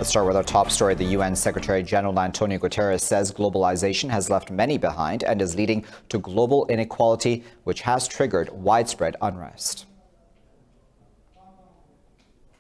Let's start with our top story. The UN Secretary General Antonio Guterres says globalization has left many behind and is leading to global inequality, which has triggered widespread unrest.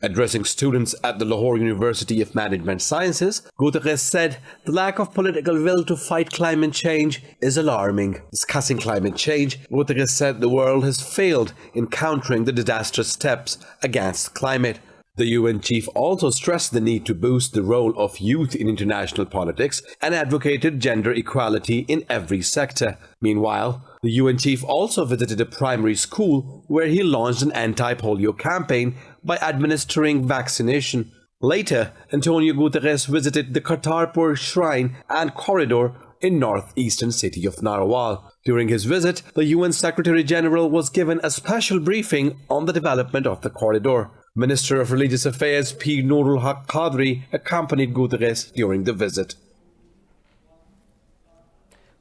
Addressing students at the Lahore University of Management Sciences, Guterres said the lack of political will to fight climate change is alarming. Discussing climate change, Guterres said the world has failed in countering the disastrous steps against climate. The UN chief also stressed the need to boost the role of youth in international politics and advocated gender equality in every sector. Meanwhile, the UN chief also visited a primary school where he launched an anti-polio campaign by administering vaccination. Later, Antonio Guterres visited the Kartarpur Shrine and Corridor in northeastern city of Narwal. During his visit, the UN Secretary General was given a special briefing on the development of the corridor. Minister of Religious Affairs P. Nurul Haq Qadri accompanied Guterres during the visit.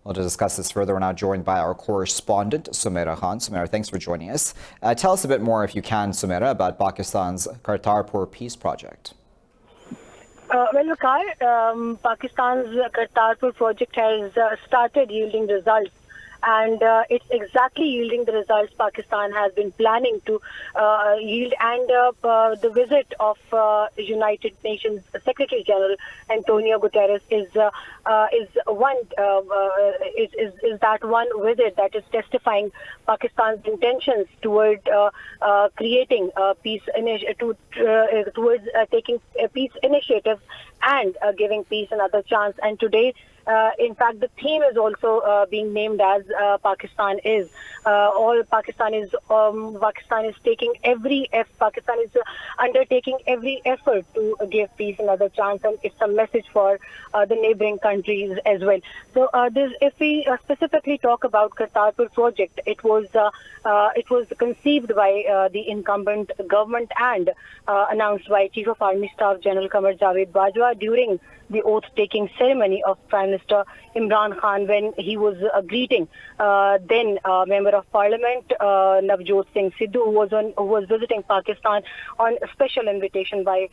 Well, to discuss this further, we're now joined by our correspondent, Sumaira Khan. Sumaira, thanks for joining us. Tell us a bit more, if you can, Sumaira, about Pakistan's Kartarpur Peace Project. Pakistan's Kartarpur project has started yielding results. And it's exactly yielding the results Pakistan has been planning to yield. And the visit of United Nations Secretary General Antonio Guterres is that one visit that is testifying Pakistan's intentions toward creating peace towards taking peace initiatives and giving peace another chance. And today, in fact, the theme is also being named as Pakistan is undertaking every effort to give peace another chance, and it's a message for the neighboring countries as well. So, if we specifically talk about Kartarpur project, it was conceived by the incumbent government and announced by Chief of Army Staff General Qamar Javed Bajwa during the oath-taking ceremony of Prime Minister Imran Khan, when he was greeting then Member of Parliament Navjot Singh Sidhu, who was visiting Pakistan on a special invitation by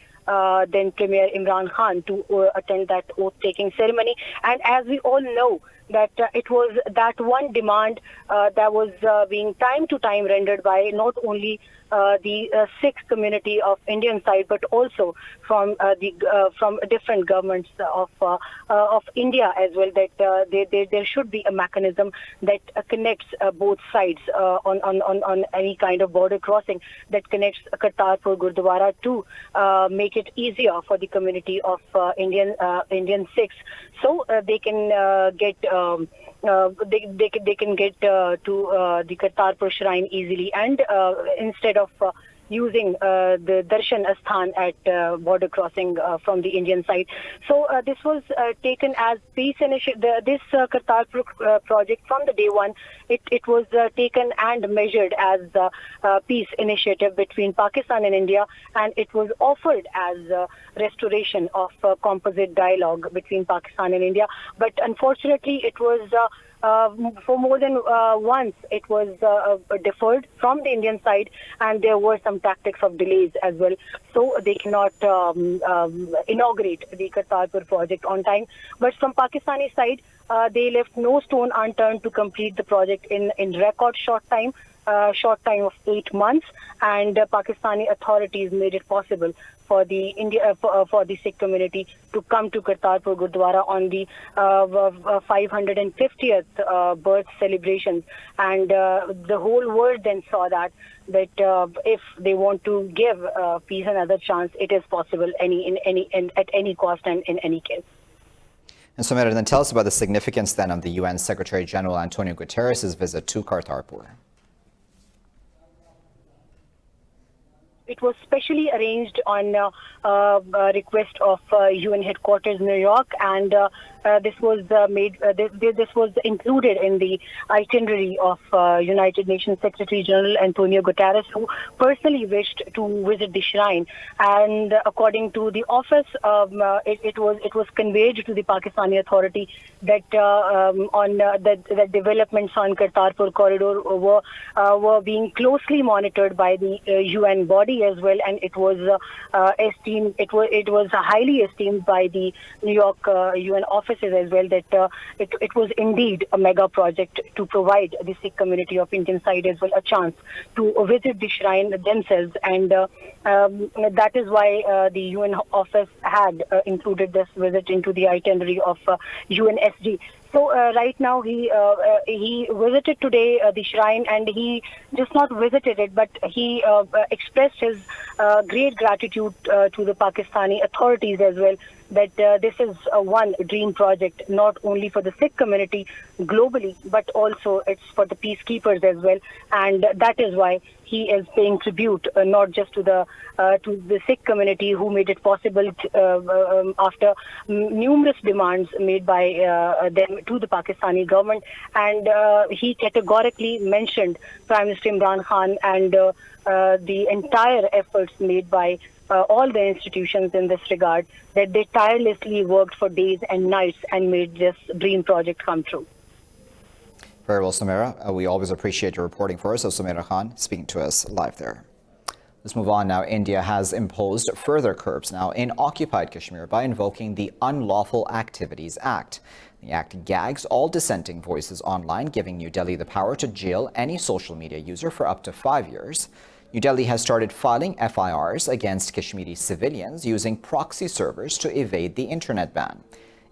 then Premier Imran Khan to attend that oath-taking ceremony. And as we all know, that it was that one demand that was being time to time rendered by not only the Sikh community of Indian side, but also from different governments of India as well, that there should be a mechanism that connects both sides on any kind of border crossing, that connects Kartarpur Gurdwara to make it easier for the community of Indian Sikhs, so they can get they can get to the Kartarpur Shrine easily, and instead of using the Darshan Asthan at border crossing from the Indian side. So this was taken as peace initiative. This Kartarpur project, from the day one, it was taken and measured as a peace initiative between Pakistan and India, and it was offered as restoration of composite dialogue between Pakistan and India. But unfortunately, it was for more than once it was deferred from the Indian side, and there were some tactics of delays as well. So they cannot inaugurate the Kartarpur project on time. But from Pakistani side, they left no stone unturned to complete the project in record short time of 8 months, and Pakistani authorities made it possible for the for the Sikh community to come to Kartarpur Gurdwara on the 550th birth celebrations, and the whole world then saw that if they want to give peace another chance, it is possible at any cost and in any case. And Sumaira, then tell us about the significance then of the UN Secretary General Antonio Guterres' visit to Kartarpur. It was specially arranged on request of UN headquarters in New York, and this was this was included in the itinerary of United Nations Secretary General Antonio Guterres, who personally wished to visit the shrine. And according to the office, it was conveyed to the Pakistani authority that the developments on Kartarpur corridor were being closely monitored by the UN body as well, and it was esteemed. It was highly esteemed by the New York UN offices as well, that it was indeed a mega project to provide the Sikh community of Indian side as well a chance to visit the shrine themselves, and that is why the UN office had included this visit into the itinerary of UNSG. So right now he visited today the shrine, and he just not visited it, but he expressed his great gratitude to the Pakistani authorities as well, that this is one dream project, not only for the Sikh community globally, but also it's for the peacekeepers as well. And that is why he is paying tribute not just to the Sikh community, who made it possible after numerous demands made by them to the Pakistani government. And he categorically mentioned Prime Minister Imran Khan and the entire efforts made by all the institutions in this regard, that they tirelessly worked for days and nights and made this dream project come true. Very well, Samira. We always appreciate your reporting for us. So Samira Khan speaking to us live there. Let's move on now. India has imposed further curbs now in occupied Kashmir by invoking the Unlawful Activities Act. The act gags all dissenting voices online, giving New Delhi the power to jail any social media user for up to 5 years. New Delhi has started filing FIRs against Kashmiri civilians using proxy servers to evade the internet ban.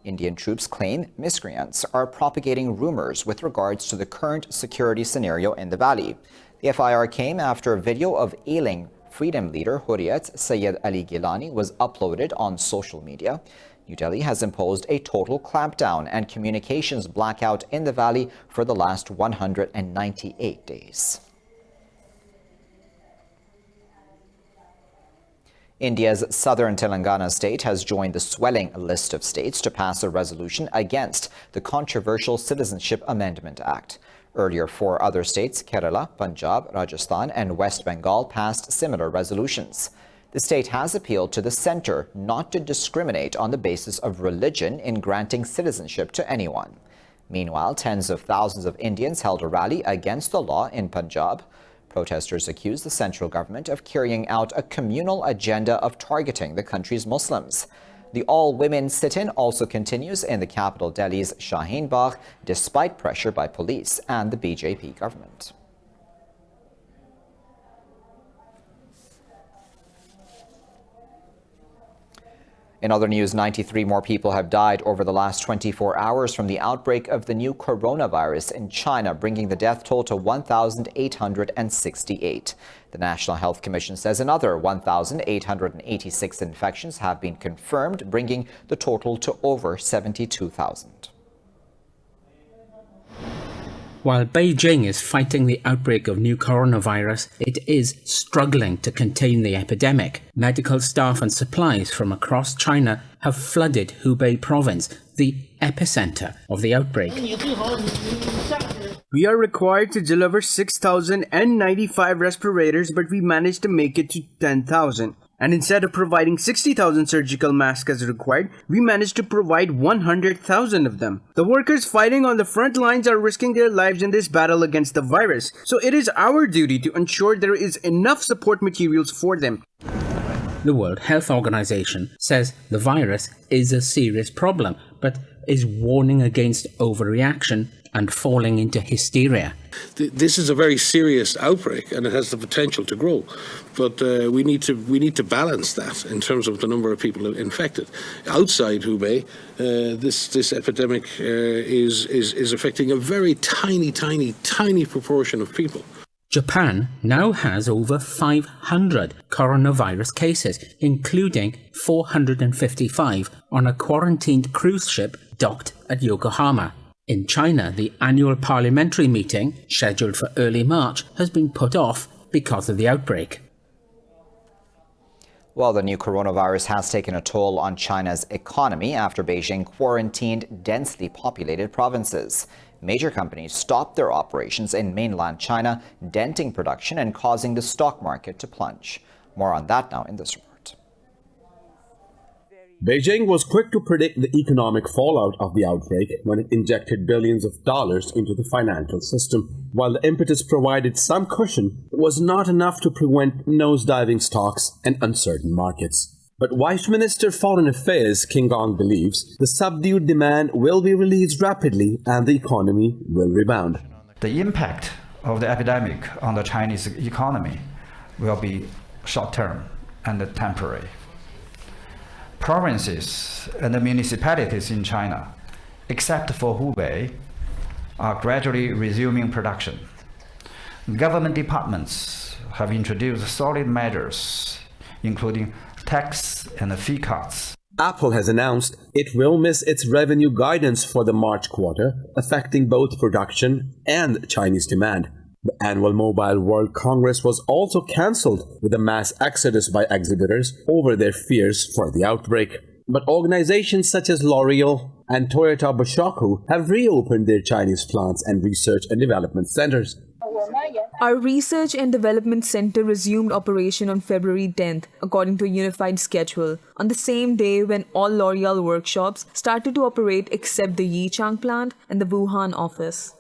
Indian troops claim miscreants are propagating rumors with regards to the current security scenario in the valley. The FIR came after a video of ailing freedom leader Hurriyat Sayyid Ali Gilani was uploaded on social media. New Delhi has imposed a total clampdown and communications blackout in the valley for the last 198 days. India's southern Telangana state has joined the swelling list of states to pass a resolution against the controversial Citizenship Amendment Act. Earlier, 4 other states, Kerala, Punjab, Rajasthan and West Bengal, passed similar resolutions. The state has appealed to the centre not to discriminate on the basis of religion in granting citizenship to anyone. Meanwhile, tens of thousands of Indians held a rally against the law in Punjab. Protesters accused the central government of carrying out a communal agenda of targeting the country's Muslims. The all-women sit-in also continues in the capital Delhi's Shaheen Bagh, despite pressure by police and the BJP government. In other news, 93 more people have died over the last 24 hours from the outbreak of the new coronavirus in China, bringing the death toll to 1,868. The National Health Commission says another 1,886 infections have been confirmed, bringing the total to over 72,000. While Beijing is fighting the outbreak of new coronavirus, it is struggling to contain the epidemic. Medical staff and supplies from across China have flooded Hubei province, the epicenter of the outbreak. We are required to deliver 6,095 respirators, but we managed to make it to 10,000. And instead of providing 60,000 surgical masks as required, we managed to provide 100,000 of them. The workers fighting on the front lines are risking their lives in this battle against the virus. So it is our duty to ensure there is enough support materials for them. The World Health Organization says the virus is a serious problem, but is warning against overreaction and falling into hysteria. This is a very serious outbreak, and it has the potential to grow. But we need to balance that in terms of the number of people infected. Outside Hubei, this epidemic is affecting a very tiny proportion of people. Japan now has over 500 coronavirus cases, including 455 on a quarantined cruise ship docked at Yokohama. In China, the annual parliamentary meeting, scheduled for early March, has been put off because of the outbreak. Well, the new coronavirus has taken a toll on China's economy after Beijing quarantined densely populated provinces. Major companies stopped their operations in mainland China, denting production and causing the stock market to plunge. More on that now in this report. Beijing was quick to predict the economic fallout of the outbreak when it injected billions of dollars into the financial system. While the impetus provided some cushion, it was not enough to prevent nosediving stocks and uncertain markets. But Vice Minister Foreign Affairs King Gong believes the subdued demand will be released rapidly and the economy will rebound. The impact of the epidemic on the Chinese economy will be short-term and temporary. Provinces and the municipalities in China, except for Hubei, are gradually resuming production. Government departments have introduced solid measures, including tax and fee cuts. Apple has announced it will miss its revenue guidance for the March quarter, affecting both production and Chinese demand. The annual Mobile World Congress was also cancelled with a mass exodus by exhibitors over their fears for the outbreak. But organizations such as L'Oreal and Toyota Boshoku have reopened their Chinese plants and research and development centers. Our Research and Development Center resumed operation on February 10th, according to a unified schedule, on the same day when all L'Oreal workshops started to operate except the Yichang plant and the Wuhan office.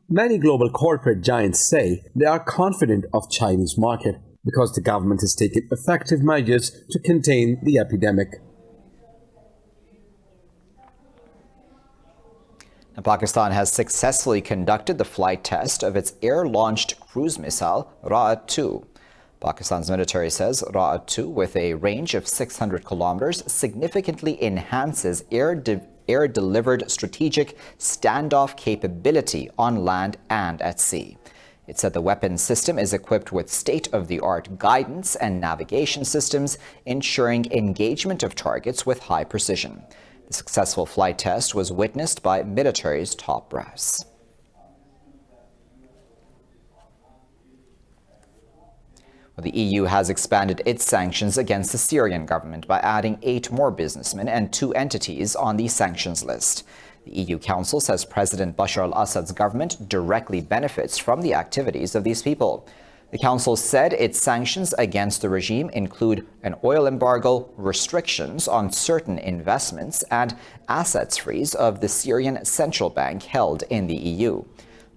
Many global corporate giants say they are confident of Chinese market because the government has taken effective measures to contain the epidemic. Now, Pakistan has successfully conducted the flight test of its air-launched cruise missile Ra'ad-2. Pakistan's military says Ra'ad-2, with a range of 600 kilometers, significantly enhances air-delivered strategic standoff capability on land and at sea. It said the weapon system is equipped with state-of-the-art guidance and navigation systems, ensuring engagement of targets with high precision. The successful flight test was witnessed by military's top brass. Well, the EU has expanded its sanctions against the Syrian government by adding 8 more businessmen and 2 entities on the sanctions list. The EU Council says President Bashar al-Assad's government directly benefits from the activities of these people. The Council said its sanctions against the regime include an oil embargo, restrictions on certain investments, and assets freeze of the Syrian central bank held in the EU.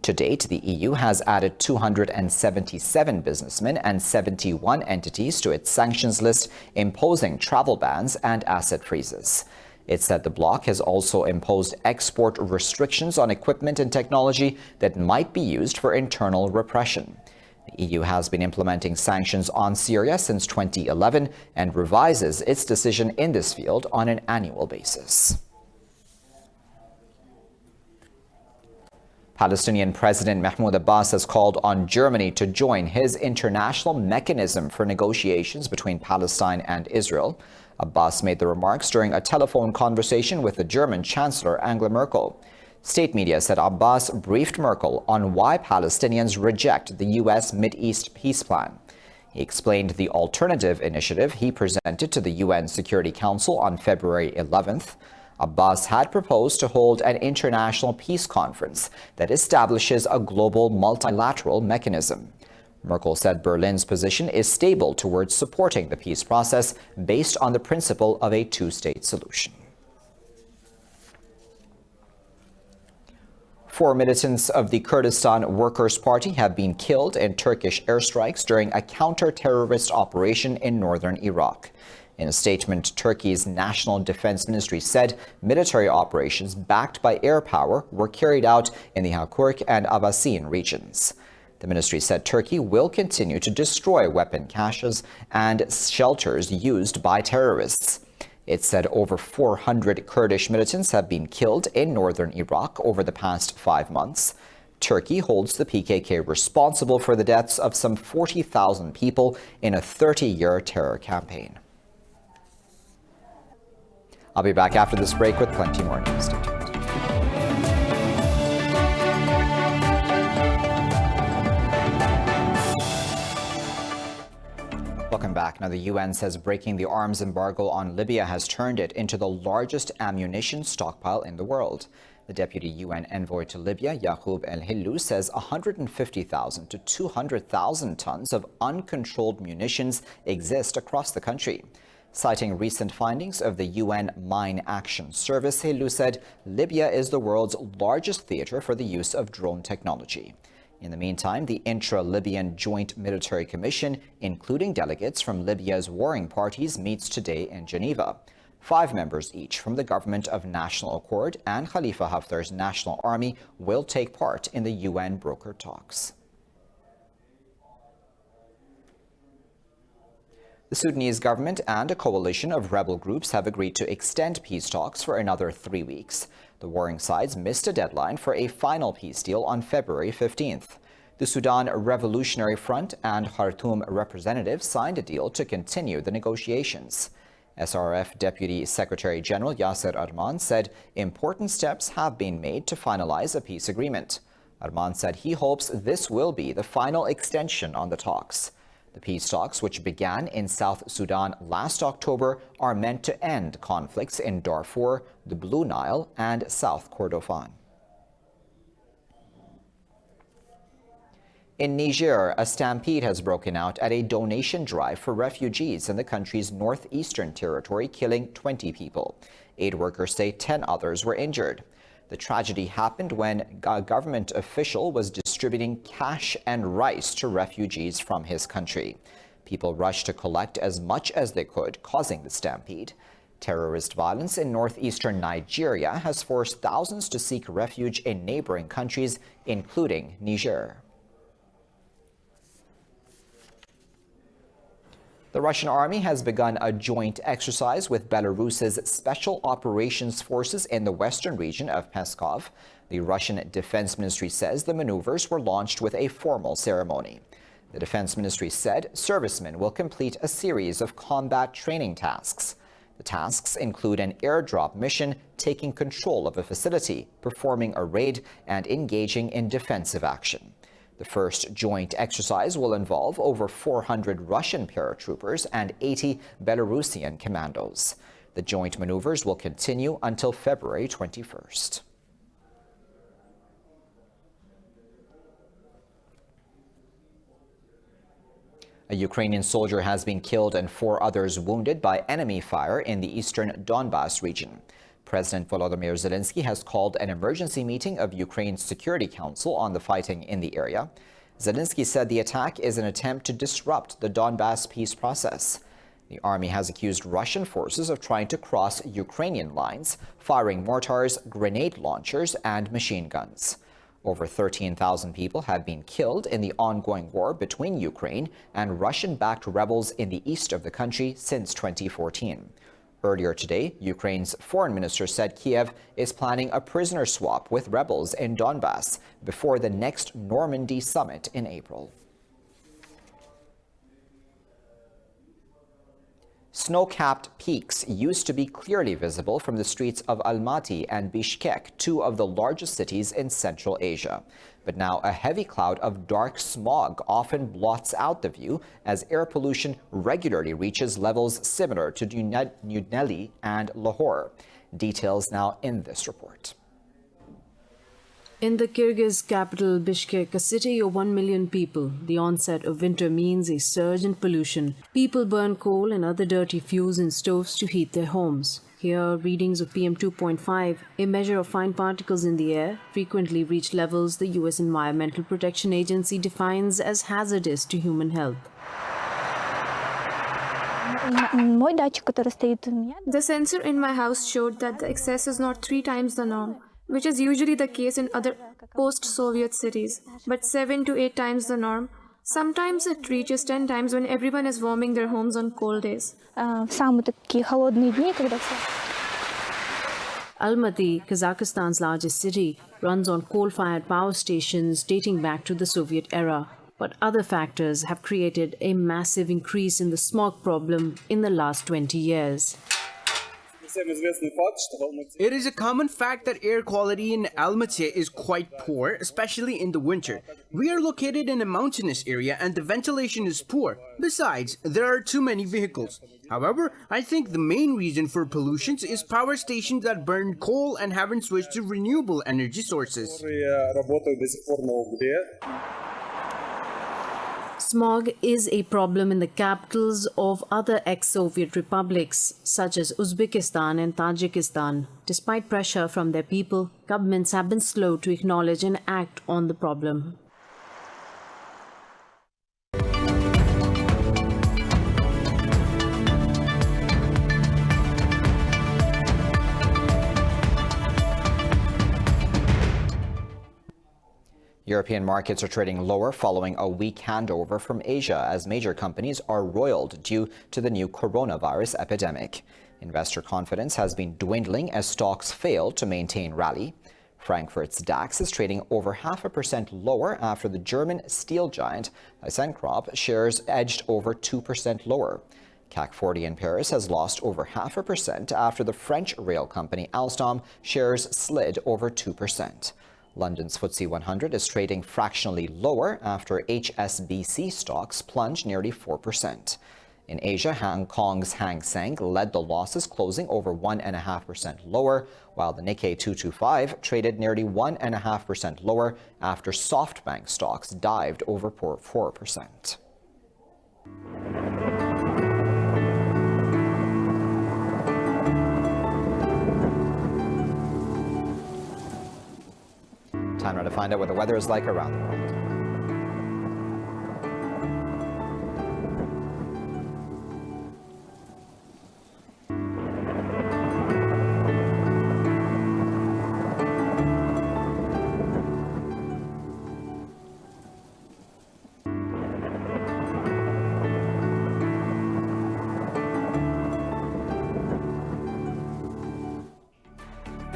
To date, the EU has added 277 businessmen and 71 entities to its sanctions list, imposing travel bans and asset freezes. It said the bloc has also imposed export restrictions on equipment and technology that might be used for internal repression. The EU has been implementing sanctions on Syria since 2011 and revises its decision in this field on an annual basis. Palestinian President Mahmoud Abbas has called on Germany to join his international mechanism for negotiations between Palestine and Israel. Abbas made the remarks during a telephone conversation with the German Chancellor Angela Merkel. State media said Abbas briefed Merkel on why Palestinians reject the U.S. Mideast peace plan. He explained the alternative initiative he presented to the UN Security Council on February 11th. Abbas had proposed to hold an international peace conference that establishes a global multilateral mechanism. Merkel said Berlin's position is stable towards supporting the peace process based on the principle of a two-state solution. 4 militants of the Kurdistan Workers' Party have been killed in Turkish airstrikes during a counter-terrorist operation in northern Iraq. In a statement, Turkey's National Defense Ministry said military operations backed by air power were carried out in the Hakurk and Abbasin regions. The ministry said Turkey will continue to destroy weapon caches and shelters used by terrorists. It said over 400 Kurdish militants have been killed in northern Iraq over the past 5 months. Turkey holds the PKK responsible for the deaths of some 40,000 people in a 30-year terror campaign. I'll be back after this break with plenty more news. Stay tuned. Welcome back. Now, the UN says breaking the arms embargo on Libya has turned it into the largest ammunition stockpile in the world. The deputy UN envoy to Libya, Yaqub El-Hillu, says 150,000 to 200,000 tons of uncontrolled munitions exist across the country. Citing recent findings of the UN Mine Action Service, Helou said Libya is the world's largest theater for the use of drone technology. In the meantime, the intra-Libyan Joint Military Commission, including delegates from Libya's warring parties, meets today in Geneva. 5 members each from the Government of National Accord and Khalifa Haftar's National Army will take part in the UN broker talks. The Sudanese government and a coalition of rebel groups have agreed to extend peace talks for another 3 weeks. The warring sides missed a deadline for a final peace deal on February 15th. The Sudan Revolutionary Front and Khartoum representatives signed a deal to continue the negotiations. SRF Deputy Secretary General Yasser Arman said important steps have been made to finalize a peace agreement. Arman said he hopes this will be the final extension on the talks. The peace talks, which began in South Sudan last October, are meant to end conflicts in Darfur, the Blue Nile, and South Kordofan. In Niger, a stampede has broken out at a donation drive for refugees in the country's northeastern territory, killing 20 people. Aid workers say 10 others were injured. The tragedy happened when a government official was distributing cash and rice to refugees from his country. People rushed to collect as much as they could, causing the stampede. Terrorist violence in northeastern Nigeria has forced thousands to seek refuge in neighboring countries, including Niger. The Russian army has begun a joint exercise with Belarus's Special Operations Forces in the western region of Pskov. The Russian Defense Ministry says the maneuvers were launched with a formal ceremony. The Defense Ministry said servicemen will complete a series of combat training tasks. The tasks include an airdrop mission, taking control of a facility, performing a raid, and engaging in defensive action. The first joint exercise will involve over 400 Russian paratroopers and 80 Belarusian commandos. The joint maneuvers will continue until February 21st. A Ukrainian soldier has been killed and 4 others wounded by enemy fire in the eastern Donbas region. President Volodymyr Zelensky has called an emergency meeting of Ukraine's Security Council on the fighting in the area. Zelensky said the attack is an attempt to disrupt the Donbas peace process. The army has accused Russian forces of trying to cross Ukrainian lines, firing mortars, grenade launchers, and machine guns. Over 13,000 people have been killed in the ongoing war between Ukraine and Russian-backed rebels in the east of the country since 2014. Earlier today, Ukraine's foreign minister said Kiev is planning a prisoner swap with rebels in Donbas before the next Normandy summit in April. Snow-capped peaks used to be clearly visible from the streets of Almaty and Bishkek, 2 of the largest cities in Central Asia. But now a heavy cloud of dark smog often blots out the view as air pollution regularly reaches levels similar to New Delhi and Lahore. Details now in this report. In the Kyrgyz capital Bishkek, a city of 1 million people, the onset of winter means a surge in pollution. People burn coal and other dirty fuels in stoves to heat their homes. Here, readings of PM 2.5, a measure of fine particles in the air, frequently reach levels the U.S. Environmental Protection Agency defines as hazardous to human health. The sensor in my house showed that the excess is not 3 times the norm, which is usually the case in other post-Soviet cities, but 7 to 8 times the norm. Sometimes it reaches 10 times when everyone is warming their homes on cold days. Almaty, Kazakhstan's largest city, runs on coal-fired power stations dating back to the Soviet era. But other factors have created a massive increase in the smog problem in the last 20 years. It is a common fact that air quality in Almaty is quite poor, especially in the winter. We are located in a mountainous area and the ventilation is poor. Besides, there are too many vehicles. However, I think the main reason for pollution is power stations that burn coal and haven't switched to renewable energy sources. Smog is a problem in the capitals of other ex-Soviet republics, such as Uzbekistan and Tajikistan. Despite pressure from their people, governments have been slow to acknowledge and act on the problem. European markets are trading lower following a weak handover from Asia as major companies are roiled due to the new coronavirus epidemic. Investor confidence has been dwindling as stocks fail to maintain rally. Frankfurt's DAX is trading over 0.5% lower after the German steel giant ThyssenKrupp shares edged over 2% lower. CAC 40 in Paris has lost over 0.5% after the French rail company Alstom shares slid over 2%. London's FTSE 100 is trading fractionally lower after HSBC stocks plunged nearly 4%. In Asia, Hong Kong's Hang Seng led the losses, closing over 1.5% lower, while the Nikkei 225 traded nearly 1.5% lower after SoftBank stocks dived over 4%. Time now to find out what the weather is like around the world.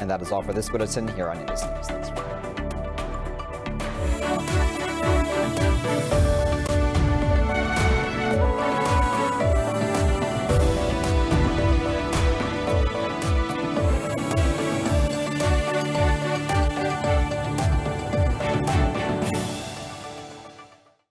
And that is all for this bulletin here on Indus News. Thanks for watching.